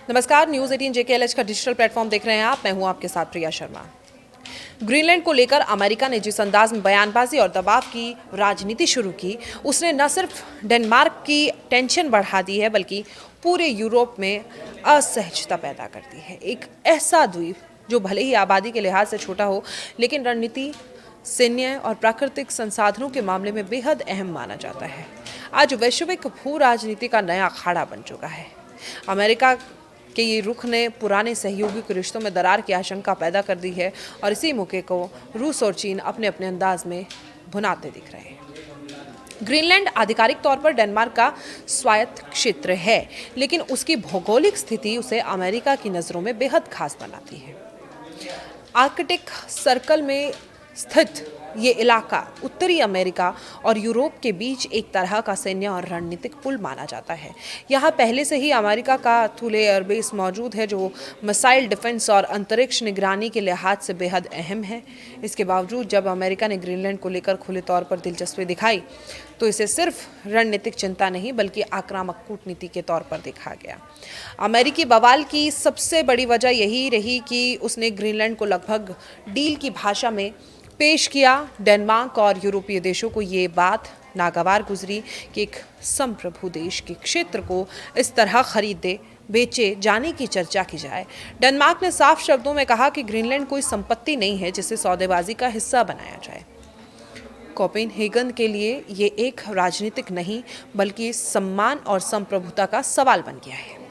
नमस्कार, news 18 JKLH का digital platform देख रहे हैं आप। मैं हूं आपके साथ प्रिया शर्मा। ग्रीनलैंड को लेकर अमेरिका ने जिस अंदाज में बयानबाजी और दबाव की राजनीति शुरू की, उसने न सिर्फ डेनमार्क की टेंशन बढ़ा दी है बल्कि पूरे यूरोप में असहजता पैदा कर दी है। एक ऐसा द्वीप जो भले ही आबादी के लिहाज से छोटा हो, लेकिन रणनीति, सैन्य और प्राकृतिक संसाधनों के मामले में बेहद अहम माना जाता है, आज वैश्विक भू राजनीति का नया अखाड़ा बन चुका है। अमेरिका कि ये रुख ने पुराने सहयोगी के रिश्तों में दरार की आशंका पैदा कर दी है और इसी मौके को रूस और चीन अपने अपने अंदाज में भुनाते दिख रहे हैं। ग्रीनलैंड आधिकारिक तौर पर डेनमार्क का स्वायत्त क्षेत्र है, लेकिन उसकी भौगोलिक स्थिति उसे अमेरिका की नज़रों में बेहद खास बनाती है। आर्कटिक सर्कल में स्थित ये इलाका उत्तरी अमेरिका और यूरोप के बीच एक तरह का सैन्य और रणनीतिक पुल माना जाता है। यहाँ पहले से ही अमेरिका का थुले एयरबेस मौजूद है, जो मिसाइल डिफेंस और अंतरिक्ष निगरानी के लिहाज से बेहद अहम है। इसके बावजूद जब अमेरिका ने ग्रीनलैंड को लेकर खुले तौर पर दिलचस्पी दिखाई, तो इसे सिर्फ रणनीतिक चिंता नहीं बल्कि आक्रामक कूटनीति के तौर पर देखा गया। अमेरिकी बवाल की सबसे बड़ी वजह यही रही कि उसने ग्रीनलैंड को लगभग डील की भाषा में पेश किया। डेनमार्क और यूरोपीय देशों को ये बात नागवार गुजरी कि एक संप्रभु देश के क्षेत्र को इस तरह खरीदे बेचे जाने की चर्चा की जाए। डेनमार्क ने साफ शब्दों में कहा कि ग्रीनलैंड कोई संपत्ति नहीं है जिसे सौदेबाजी का हिस्सा बनाया जाए। कोपेनहेगन के लिए ये एक राजनीतिक नहीं बल्कि सम्मान और संप्रभुता का सवाल बन गया है।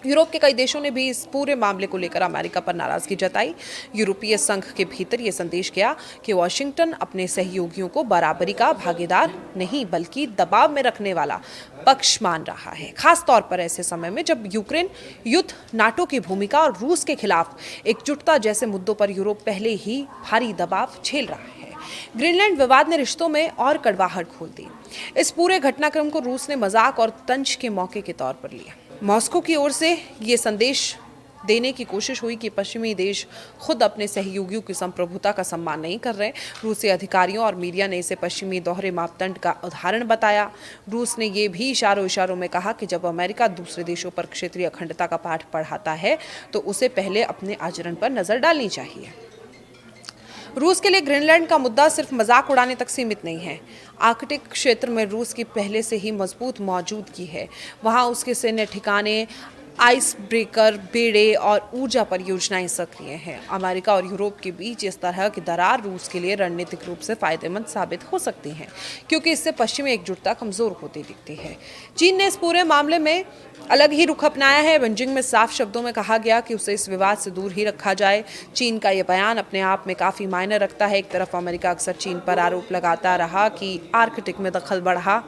यूरोप के कई देशों ने भी इस पूरे मामले को लेकर अमेरिका पर नाराजगी जताई। यूरोपीय संघ के भीतर ये संदेश गया कि वॉशिंगटन अपने सहयोगियों को बराबरी का भागीदार नहीं बल्कि दबाव में रखने वाला पक्ष मान रहा है, खास तौर पर ऐसे समय में जब यूक्रेन युद्ध, नाटो की भूमिका और रूस के खिलाफ एकजुटता जैसे मुद्दों पर यूरोप पहले ही भारी दबाव झेल रहा है। ग्रीनलैंड विवाद ने रिश्तों में और कड़वाहट खोल दी। इस पूरे घटनाक्रम को रूस ने मजाक और तंज के मौके के तौर पर लिया। मॉस्को की ओर से ये संदेश देने की कोशिश हुई कि पश्चिमी देश खुद अपने सहयोगियों की संप्रभुता का सम्मान नहीं कर रहे। रूसी अधिकारियों और मीडिया ने इसे पश्चिमी दोहरे मापदंड का उदाहरण बताया। रूस ने ये भी इशारों में कहा कि जब अमेरिका दूसरे देशों पर क्षेत्रीय अखंडता का पाठ पढ़ाता है तो उसे पहले अपने आचरण पर नजर डालनी चाहिए। रूस के लिए ग्रीनलैंड का मुद्दा सिर्फ मजाक उड़ाने तक सीमित नहीं है। आर्कटिक क्षेत्र में रूस की पहले से ही मजबूत मौजूदगी है। वहां उसके सैन्य ठिकाने, आइस ब्रेकर, बेड़े और ऊर्जा परियोजनाएं सक्रिय हैं। अमेरिका और यूरोप के बीच इस तरह की दरार रूस के लिए रणनीतिक रूप से फायदेमंद साबित हो सकती है, क्योंकि इससे पश्चिमी एकजुटता कमजोर होती दिखती है। चीन ने इस पूरे मामले में अलग ही रुख अपनाया है। बीजिंग में साफ शब्दों में कहा गया कि उसे इस विवाद से दूर ही रखा जाए। चीन का यह बयान अपने आप में काफी मायने रखता है। एक तरफ अमेरिका अक्सर चीन पर आरोप लगाता रहा कि आर्कटिक में दखल बढ़ा,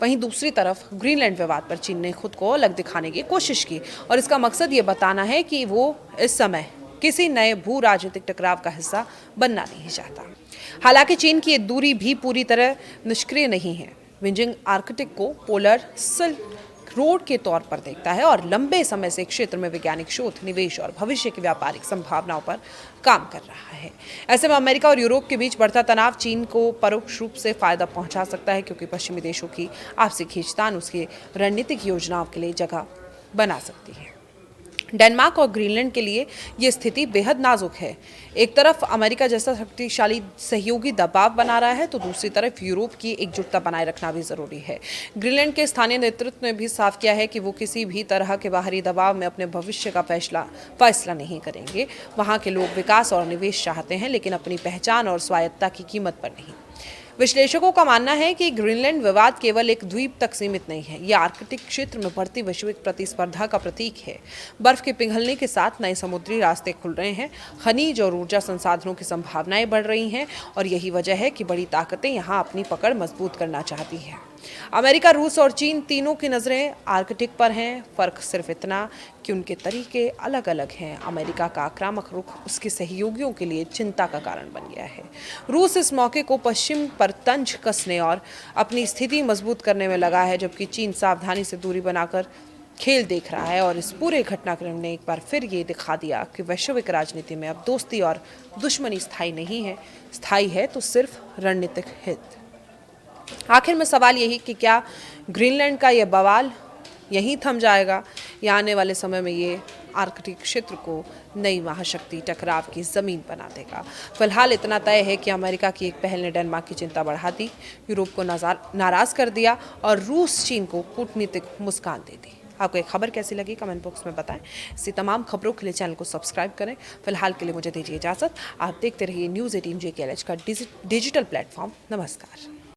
वहीं दूसरी तरफ ग्रीनलैंड विवाद पर चीन ने खुद को अलग दिखाने की कोशिश की और इसका मकसद ये बताना है कि वो इस समय किसी नए भू राजनीतिक टकराव का हिस्सा बनना नहीं चाहता। हालांकि चीन की ये दूरी भी पूरी तरह निष्क्रिय नहीं है। बीजिंग आर्कटिक को पोलर सिल्क रोड के तौर पर देखता है और लंबे समय से क्षेत्र में वैज्ञानिक शोध, निवेश और भविष्य की व्यापारिक संभावनाओं पर काम कर रहा है। ऐसे में अमेरिका और यूरोप के बीच बढ़ता तनाव चीन को परोक्ष रूप से फायदा पहुंचा सकता है, क्योंकि पश्चिमी देशों की आपसी खींचतान उसकी रणनीतिक योजनाओं के लिए जगह बना सकती है। डेनमार्क और ग्रीनलैंड के लिए ये स्थिति बेहद नाजुक है। एक तरफ अमेरिका जैसा शक्तिशाली सहयोगी दबाव बना रहा है तो दूसरी तरफ यूरोप की एकजुटता बनाए रखना भी जरूरी है। ग्रीनलैंड के स्थानीय नेतृत्व ने भी साफ किया है कि वो किसी भी तरह के बाहरी दबाव में अपने भविष्य का फैसला नहीं करेंगे। वहाँ के लोग विकास और निवेश चाहते हैं, लेकिन अपनी पहचान और स्वायत्तता की कीमत पर नहीं। विश्लेषकों का मानना है कि ग्रीनलैंड विवाद केवल एक द्वीप तक सीमित नहीं है, यह आर्कटिक क्षेत्र में बढ़ती वैश्विक प्रतिस्पर्धा का प्रतीक है। बर्फ के पिघलने के साथ नए समुद्री रास्ते खुल रहे हैं, खनिज और ऊर्जा संसाधनों की संभावनाएं बढ़ रही हैं और यही वजह है कि बड़ी ताकतें यहां अपनी पकड़ मजबूत करना चाहती हैं। अमेरिका, रूस और चीन तीनों की नज़रें आर्कटिक पर हैं। फर्क सिर्फ इतना कि उनके तरीके अलग अलग हैं। अमेरिका का आक्रामक रुख उसके सहयोगियों के लिए चिंता का कारण बन गया है। रूस इस मौके को पश्चिम पर तंज कसने और अपनी स्थिति मजबूत करने में लगा है, जबकि चीन सावधानी से दूरी बनाकर खेल देख रहा है। और इस पूरे घटनाक्रम ने एक बार फिर ये दिखा दिया कि वैश्विक राजनीति में अब दोस्ती और दुश्मनी स्थायी नहीं है, स्थायी है तो सिर्फ रणनीतिक हित। आखिर में सवाल यही कि क्या ग्रीनलैंड का यह बवाल यहीं थम जाएगा या आने वाले समय में ये आर्कटिक क्षेत्र को नई महाशक्ति टकराव की ज़मीन बना देगा। फिलहाल इतना तय है कि अमेरिका की एक पहल ने डेनमार्क की चिंता बढ़ा दी, यूरोप को नाराज़ कर दिया और रूस चीन को कूटनीतिक मुस्कान दे दी। आपको एक खबर कैसी लगी कमेंट बॉक्स में बताएं। इसी तमाम खबरों के लिए चैनल को सब्सक्राइब करें। फिलहाल के लिए मुझे दीजिए इजाज़त। आप देखते रहिए न्यूज़ 18 JKLH का डिजिटल प्लेटफॉर्म। नमस्कार।